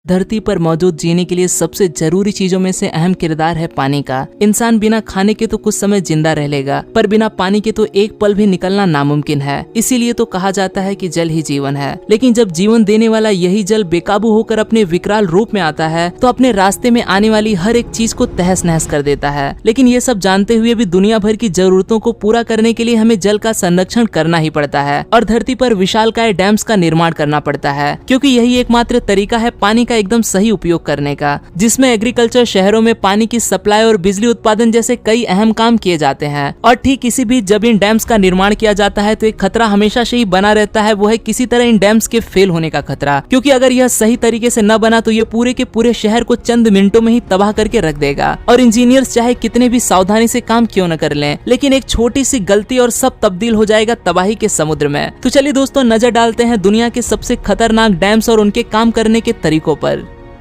धरती पर मौजूद जीने के लिए सबसे जरूरी चीजों में से अहम किरदार है पानी का। इंसान बिना खाने के तो कुछ समय जिंदा रह लेगा, पर बिना पानी के तो एक पल भी निकलना नामुमकिन है। इसीलिए तो कहा जाता है कि जल ही जीवन है। लेकिन जब जीवन देने वाला यही जल बेकाबू होकर अपने विकराल रूप में आता है तो अपने रास्ते में आने वाली हर एक चीज को तहस नहस कर देता है। लेकिन ये सब जानते हुए भी दुनिया भर की जरूरतों को पूरा करने के लिए हमें जल का संरक्षण करना ही पड़ता है और धरती पर विशालकाय डैम्स का निर्माण करना पड़ता है, क्योंकि यही एकमात्र तरीका है पानी का एकदम सही उपयोग करने का, जिसमें एग्रीकल्चर, शहरों में पानी की सप्लाई और बिजली उत्पादन जैसे कई अहम काम किए जाते हैं। और ठीक इसी बीच जब इन डैम्स का निर्माण किया जाता है तो एक खतरा हमेशा से ही बना रहता है, वो है किसी तरह इन डैम्स के फेल होने का खतरा। क्योंकि अगर यह सही तरीके से न बना तो ये पूरे के पूरे शहर को चंद मिनटों में ही तबाह करके रख देगा। और इंजीनियर्स चाहे कितने भी सावधानी से काम क्यों न कर लें, लेकिन एक छोटी सी गलती और सब तब्दील हो जाएगा तबाही के समुद्र में। तो चलिए दोस्तों, नजर डालते हैं दुनिया के सबसे खतरनाक डैम्स और उनके काम करने के तरीकों पर।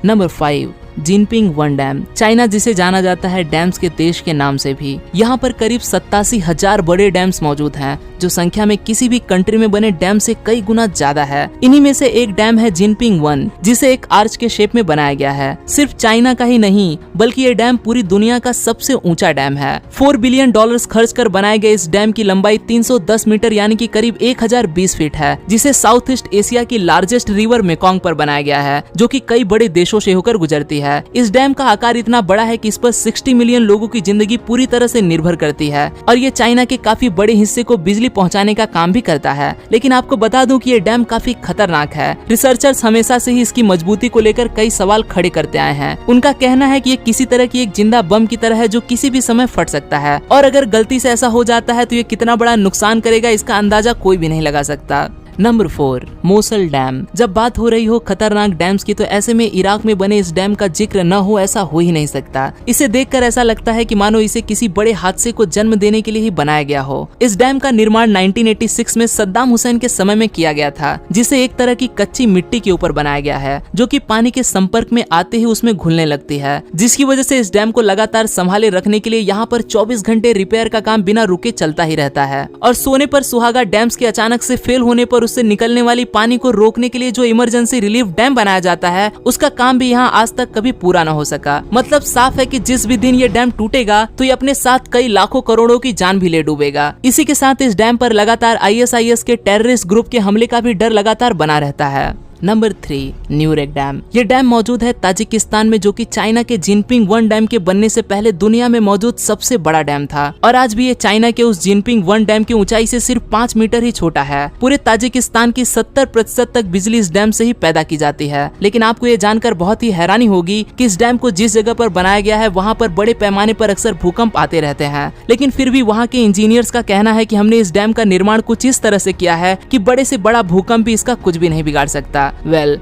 Number 5, Jinping 1 dam. चाइना, जिसे जाना जाता है डैम्स के देश के नाम से भी, यहाँ पर करीब 87,000 बड़े डैम्स मौजूद हैं, जो संख्या में किसी भी कंट्री में बने डैम से कई गुना ज्यादा है। इन्हीं में से एक डैम है जिनपिंग 1, जिसे एक आर्च के शेप में बनाया गया है। सिर्फ चाइना का ही नहीं, बल्कि ये डैम पूरी दुनिया का सबसे ऊंचा डैम है। $4 बिलियन खर्च कर बनाए गए इस डैम की लंबाई 310 मीटर यानी कि करीब 1020 फीट है, जिसे साउथ ईस्ट एशिया की लार्जेस्ट रिवर मेकोंग पर बनाया गया है, जो कि कई बड़े देशों से होकर गुजरती है। इस डैम का आकार इतना बड़ा है कि इस पर 60 मिलियन लोगों की जिंदगी पूरी तरह से निर्भर करती है और ये चाइना के काफी बड़े हिस्से को बिजली पहुंचाने का काम भी करता है। लेकिन आपको बता दूं कि ये डैम काफी खतरनाक है। रिसर्चर्स हमेशा से ही इसकी मजबूती को लेकर कई सवाल खड़े करते आए हैं। उनका कहना है कि ये किसी तरह की एक जिंदा बम की तरह है, जो किसी भी समय फट सकता है, और अगर गलती से ऐसा हो जाता है तो ये कितना बड़ा नुकसान करेगा इसका अंदाजा कोई भी नहीं लगा सकता। Number 4, Mosul dam. जब बात हो रही हो खतरनाक डैम्स की तो ऐसे में इराक में बने इस डैम का जिक्र न हो ऐसा हो ही नहीं सकता। इसे देखकर ऐसा लगता है कि मानो इसे किसी बड़े हादसे को जन्म देने के लिए ही बनाया गया हो। इस डैम का निर्माण 1986 में सद्दाम हुसैन के समय में किया गया था, जिसे एक तरह की कच्ची मिट्टी के ऊपर बनाया गया है, जो कि पानी के संपर्क में आते ही उसमें घुलने लगती है, जिसकी वजह से इस डैम को लगातार संभाले रखने के लिए यहाँ पर 24 घंटे रिपेयर का काम बिना रुके चलता ही रहता है। और सोने पर सुहागा, डैम्स के अचानक से फेल होने पर उससे निकलने वाली पानी को रोकने के लिए जो इमरजेंसी रिलीफ डैम बनाया जाता है, उसका काम भी यहाँ आज तक कभी पूरा न हो सका। मतलब साफ है कि जिस भी दिन ये डैम टूटेगा तो ये अपने साथ कई लाखों करोड़ों की जान भी ले डूबेगा। इसी के साथ इस डैम पर लगातार ISIS के टेररिस्ट ग्रुप के हमले का भी डर लगातार बना रहता है। Number 3, Nurek dam. ये डैम मौजूद है ताजिकिस्तान में, जो कि चाइना के जिनपिंग 1 डैम के बनने से पहले दुनिया में मौजूद सबसे बड़ा डैम था। और आज भी ये चाइना के उस जिनपिंग 1 डैम की ऊंचाई से सिर्फ 5 मीटर ही छोटा है। पूरे ताजिकिस्तान की 70% तक बिजली इस डैम से ही पैदा की जाती है। लेकिन आपको ये जानकर बहुत ही हैरानी होगी कि इस डैम को जिस जगह पर बनाया गया है वहाँ पर बड़े पैमाने पर अक्सर भूकंप आते रहते हैं। लेकिन फिर भी वहाँ के इंजीनियर्स का कहना है कि हमने इस डैम का निर्माण कुछ इस तरह से किया है कि बड़े से बड़ा भूकंप भी इसका कुछ भी नहीं बिगाड़ सकता।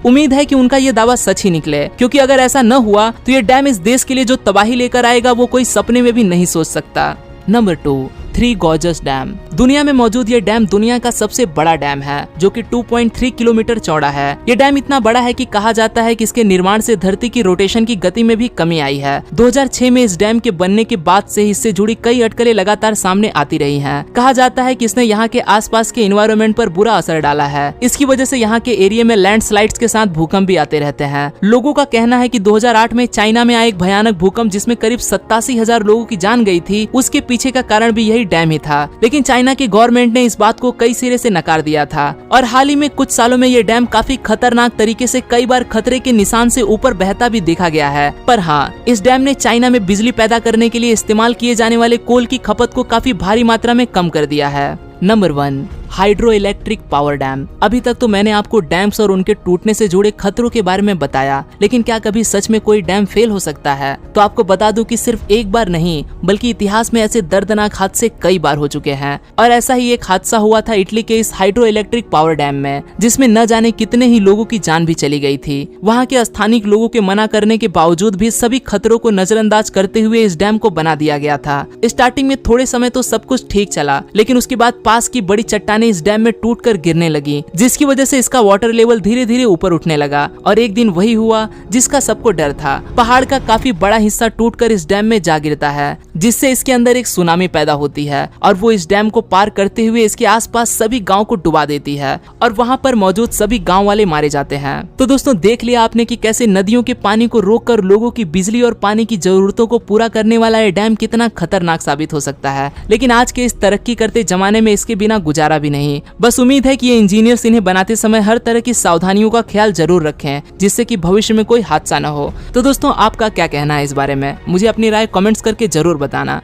उम्मीद है कि उनका ये दावा सच ही निकले, क्योंकि अगर ऐसा न हुआ तो ये डैम इस देश के लिए जो तबाही लेकर आएगा वो कोई सपने में भी नहीं सोच सकता। Number 2, 3 gorgeous dam. दुनिया में मौजूद ये डैम दुनिया का सबसे बड़ा डैम है, जो कि 2.3 किलोमीटर चौड़ा है। ये डैम इतना बड़ा है कि कहा जाता है कि इसके निर्माण से धरती की रोटेशन की गति में भी कमी आई है। 2006 में इस डैम के बनने के बाद से इससे जुड़ी कई अटकलें लगातार सामने आती रही हैं। कहा जाता है कि इसने यहाँ के आसपास के एनवायरनमेंट पर बुरा असर डाला है। इसकी वजह से यहाँ के एरिया में लैंडस्लाइड्स के साथ भूकंप भी आते रहते हैं। लोगों का कहना है कि 2008 में चाइना में आया एक भयानक भूकंप, जिसमें करीब 87,000 लोगों की जान गई थी, उसके पीछे का कारण भी यही डैम ही था। लेकिन चाइना की गवर्नमेंट ने इस बात को कई सिरे से नकार दिया था। और हाल ही में कुछ सालों में ये डैम काफी खतरनाक तरीके से कई बार खतरे के निशान से ऊपर बहता भी देखा गया है। पर हाँ, इस डैम ने चाइना में बिजली पैदा करने के लिए इस्तेमाल किए जाने वाले कोल की खपत को काफी भारी मात्रा में कम कर दिया है। Number 1, hydro electric power dam. अभी तक तो मैंने आपको डैम्स और उनके टूटने से जुड़े खतरों के बारे में बताया, लेकिन क्या कभी सच में कोई डैम फेल हो सकता है? तो आपको बता दूं कि सिर्फ एक बार नहीं, बल्कि इतिहास में ऐसे दर्दनाक हादसे कई बार हो चुके हैं। और ऐसा ही एक हादसा हुआ था इटली के इस हाइड्रो इलेक्ट्रिक पावर डैम में, जिसमें न जाने कितने ही लोगों की जान भी चली गई थी। वहाँ के स्थानीय लोगों के मना करने के बावजूद भी सभी खतरों को नजरअंदाज करते हुए इस डैम को बना दिया गया था। स्टार्टिंग में थोड़े समय तो सब कुछ ठीक चला, लेकिन उसके बाद पास की बड़ी चट्टान चट्टानें इस डैम में टूटकर गिरने लगी, जिसकी वजह से इसका वाटर लेवल धीरे धीरे ऊपर उठने लगा। और एक दिन वही हुआ जिसका सबको डर था। पहाड़ का काफी बड़ा हिस्सा टूटकर इस डैम में जा गिरता है, जिससे इसके अंदर एक सुनामी पैदा होती है और वो इस डैम को पार करते हुए इसके आसपास सभी गांव को डुबा देती है और वहां पर मौजूद सभी गांव वाले मारे जाते हैं। तो दोस्तों देख लिया आपने कि कैसे नदियों के पानी को रोककर लोगों की बिजली और पानी की जरूरतों को पूरा करने वाला ये डैम कितना खतरनाक साबित हो सकता है। लेकिन आज के इस तरक्की करते जमाने में इसके बिना गुजारा भी नहीं। बस उम्मीद है कि ये इंजीनियर्स इन्हें बनाते समय हर तरह की सावधानियों का ख्याल जरूर रखें, जिससे कि भविष्य में कोई हादसा न हो। तो दोस्तों आपका क्या कहना है इस बारे में, मुझे अपनी राय कमेंट्स करके जरूर बताना।